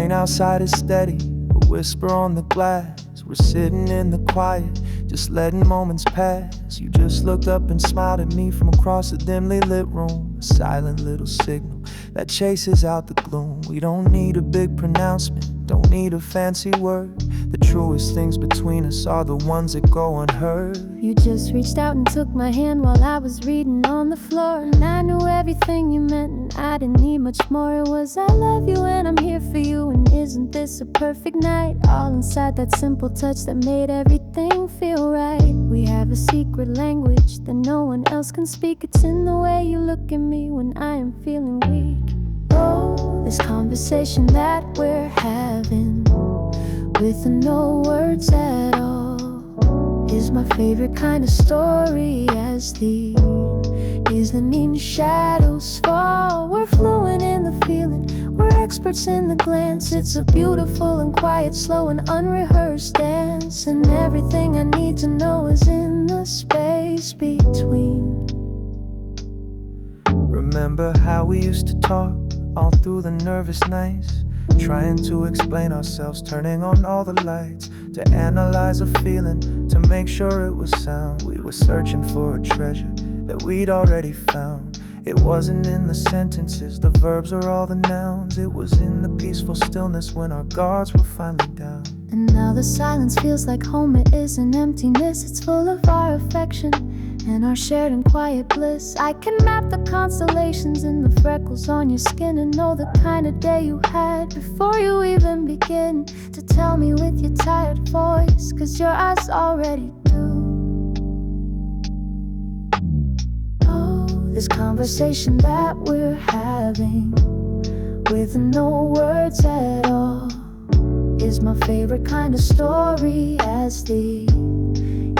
rain outside is steady, a whisper on the glass. We're sitting in the quiet, just letting moments pass. You just looked up and smiled at me from across a dimly lit room. A silent little signal that chases out the gloom. We don't need a big pronouncement, don't need a fancy word. The truest things between us are the ones that go unheard. You just reached out and took my hand while I was reading on the floor, and I knew everything you meant and I didn't need much more. It was I love you and I'm here for you, and isn't this a perfect night? All inside that simple touch that made everything feel right. We have a secret language that no one else can speak. It's in the way you look at me when I am feeling weak. Oh, this conversation that we're having with no words at all is my favorite kind of story. As the evening shadows fall, we're fluent in the feeling, we're experts in the glance. It's a beautiful and quiet, slow and unrehearsed dance, and everything I need to know is in the space between. Remember how we used to talk all through the nervous nights, trying to explain ourselves, turning on all the lights to analyze a feeling, to make sure it was sound. We were searching for a treasure that we'd already found. It wasn't in the sentences, the verbs or all the nouns. It was in the peaceful stillness when our guards were finally down. And now the silence feels like home. It isn't emptiness, it's full of our affection and our shared and quiet bliss. I can map the constellations in the freckles on your skin, and know the kind of day you had before you even begin to tell me with your tired voice, 'cause your eyes already do. Oh, this conversation that we're having with no words at all is my favorite kind of story. As the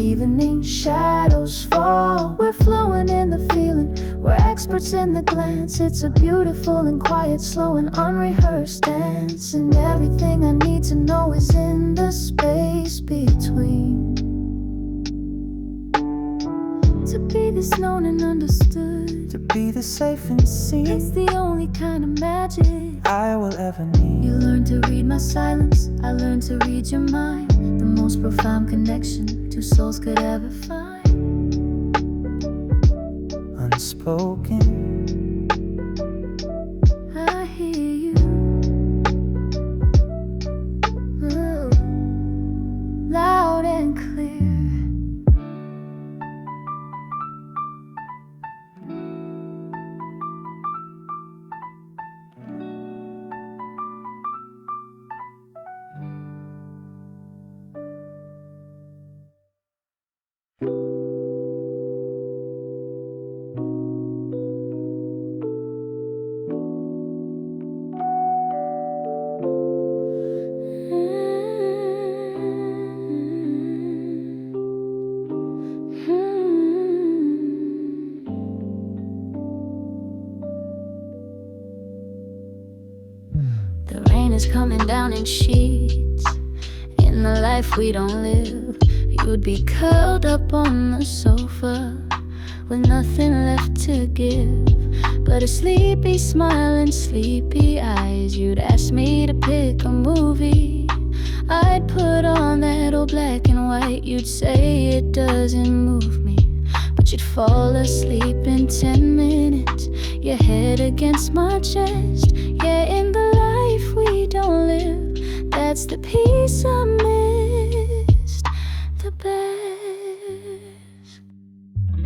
evening shadows fall, we're fluent in the feeling, we're experts in the glance. It's a beautiful and quiet, slow and unrehearsed dance, and everything I need to know is in the space between. To be this known and understood, to be this safe and seen, it's the only kind of magic I will ever need. You learned to read my silence, I learned to read your mind. The most profound connection two souls could ever find. Unspoken, I hear you. Loud and clear. The rain is coming down in sheets. In the life we don't live, you'd be curled up on the sofa with nothing left to give but a sleepy smile and sleepy eyes. You'd ask me to pick a movie, I'd put on that old black and white. You'd say it doesn't move me, but you'd fall asleep in 10 minutes, your head against my chest. Yeah, in the life we don't live, that's the piece I missed the best.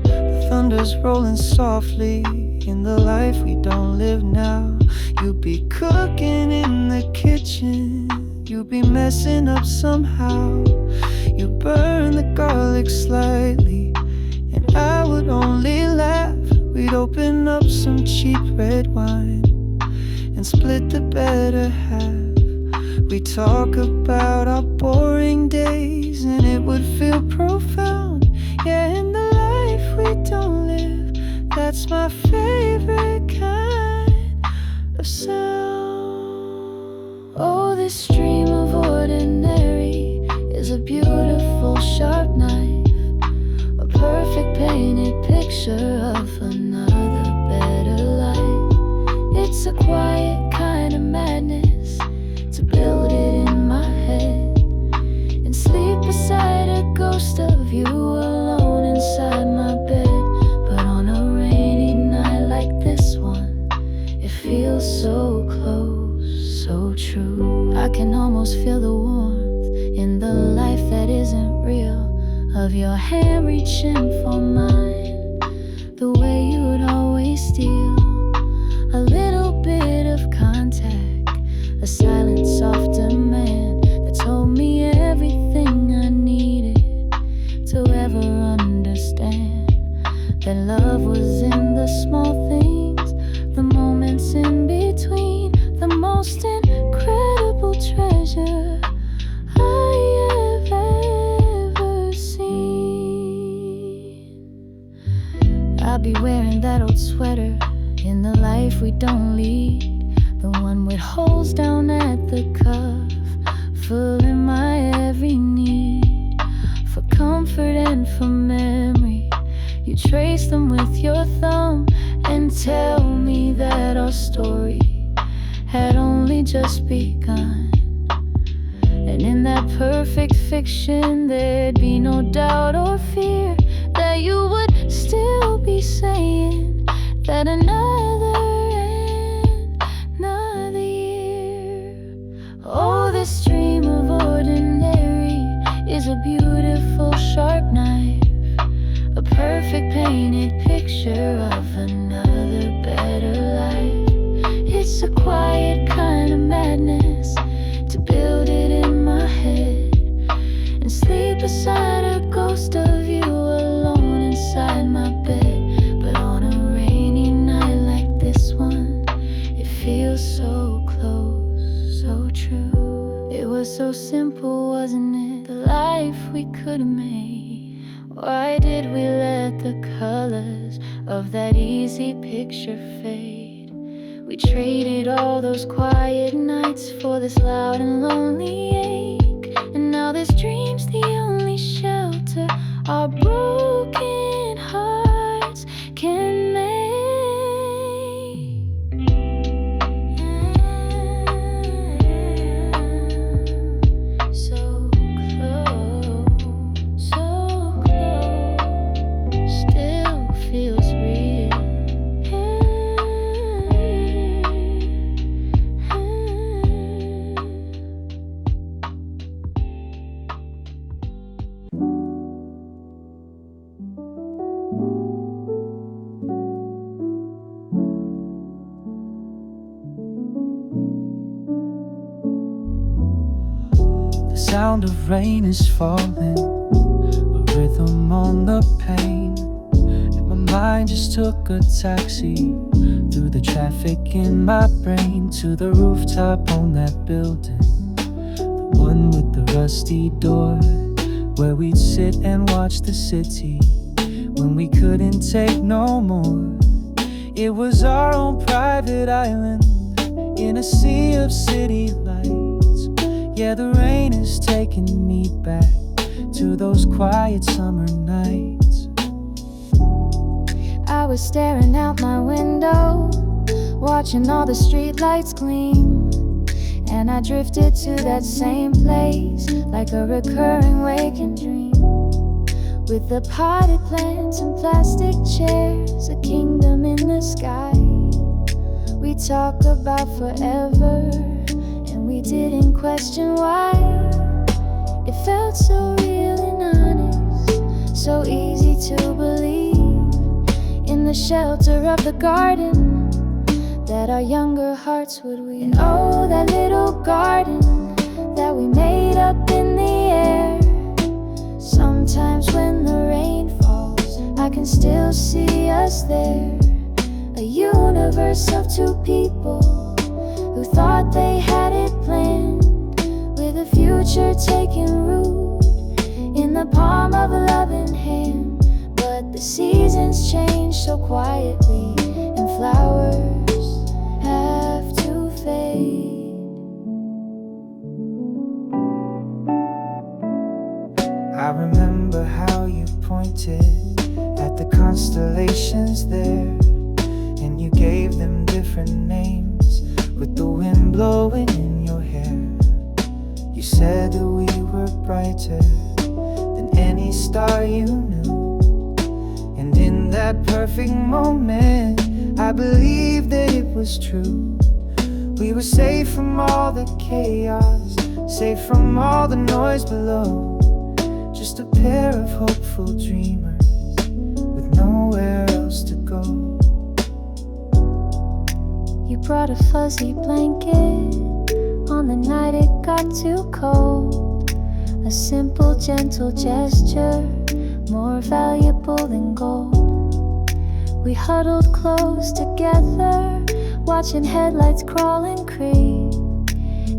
The thunder's rolling softly in the life we don't live now. You'd be cooking in the kitchen, you'd be messing up somehow. You burn the garlic slightly, and I would only laugh. We'd open up some cheap red wine and split the better half. We talk about our boring days, and it would feel profound. Yeah, in the life we don't live, that's my favorite kind of sound. Oh, this stream of ordinary is a beautiful sharp knife, a perfect painted picture of another better life. It's a quiet kind of madness, to I can almost feel the warmth in the life that isn't real, of your hand reaching for mine, the way you would always steal a little bit of contact, a silent soft demand that told me everything I needed to ever understand that love was in the small things, the moments in between, the most incredible treasure I have ever seen. I'll be wearing that old sweater in the life we don't lead, the one with holes down at the cuff, filling my every need for comfort and for memory. You trace them with your thumb and tell me that our story had only just begun. And in that perfect fiction, there'd be no doubt or fear that you would still be saying that another year. Oh, this dream of ordinary is a beautiful sharp knife, a perfect painted picture of another better life. It's a quiet kind of madness to build it in my head and sleep beside a ghost of you alone inside my bed. But on a rainy night like this one, it feels so close, so true. It was so simple, wasn't it? The life we could have made. Why did we let the colors of that easy picture fade? We traded all those quiet nights for this loud and lonely ache, and now this dream's the only shelter our broken hearts can make. So close, still feels real. The sound of rain is falling, a rhythm on the pane, and my mind just took a taxi through the traffic in my brain to the rooftop on that building, the one with the rusty door, where we'd sit and watch the city when we couldn't take no more. It was our own private island in a sea of city lights. Yeah, the rain is taking me back to those quiet summer nights. I was staring out my window, watching all the street lights gleam, and I drifted to that same place like a recurring waking dream, with the potted plants and plastic chairs, a kingdom in the sky. We talked about forever, and we didn't question why. It felt so real and honest, so easy to believe, in the shelter of the garden that our younger hearts would weave. And oh, that little garden that we made up in the air. Sometimes when the rain falls, I can still see us there, a universe of two people who thought they had it planned, with a future taking root in the palm of a loving hand. But the seasons change so quietly, and flowers have to fade. I remember how you pointed at the constellations there, and you gave them different names with the wind blowing in your hair. You said that we were brighter than any star you knew, and in that perfect moment I believed that it was true. We were safe from all the chaos, safe from all the noise below. Just a pair of hopeful dreamers with nowhere else to go. You brought a fuzzy blanket on the night it got too cold. A simple, gentle gesture, more valuable than gold. We huddled close together, watching headlights crawl and creep,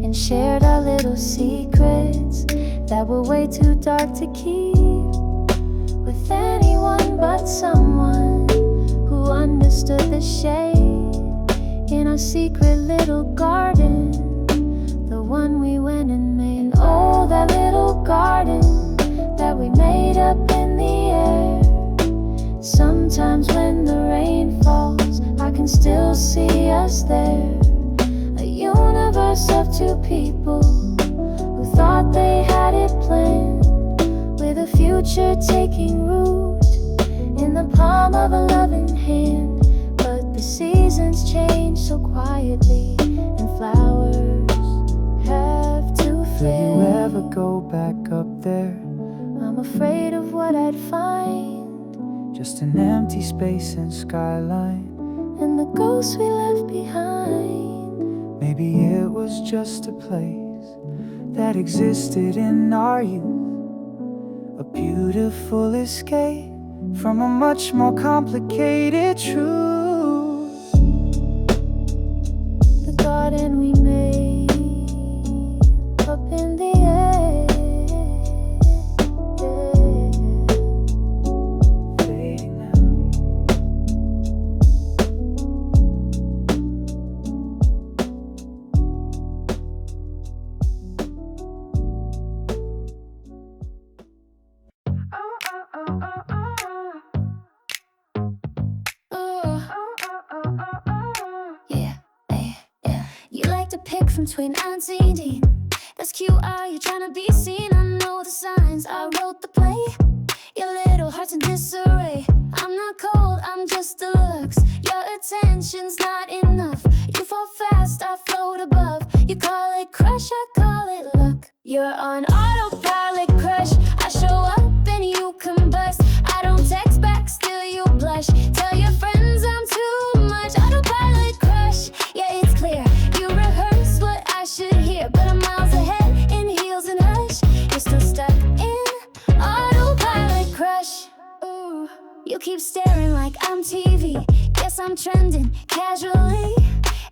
and shared our little secrets that were way too dark to keep with anyone but someone who understood the shade in our secret little garden, the one we went and made. And oh, that little garden that we made up in the air. Sometimes when the rain falls, I can still see us there. A universe of two people who thought they had it planned, with a future taking root in the palm of a loving hand. But the seasons change so quietly, and flowers have to fade. Will you ever go back up there? I'm afraid of what I'd find, just an empty space and skyline, and the ghosts we left behind. Maybe it was just a place that existed in our youth, a beautiful escape from a much more complicated truth. The garden we made up in the air, Fading now. Yeah. You like to pick from between unseen deep. That's cute, are you trying to be seen? I know the signs, I wrote the play. Your little heart's in disarray. I'm not cold, I'm just deluxe. Your attention's not enough. You fall fast, I float above. You call it crush, I call it luck. You're on autopilot, crush. I show up and you combust. I don't text back, still you blush. Tell your friends I'm too much. Autopilot, crush. Yeah, it's clear. You rehearse what I should hear, but I'm miles ahead in heels and hush. You're still stuck in autopilot, crush. Ooh. You keep staring like I'm TV. Guess I'm trending casually.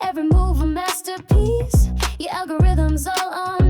Every move a masterpiece. Your algorithm's all on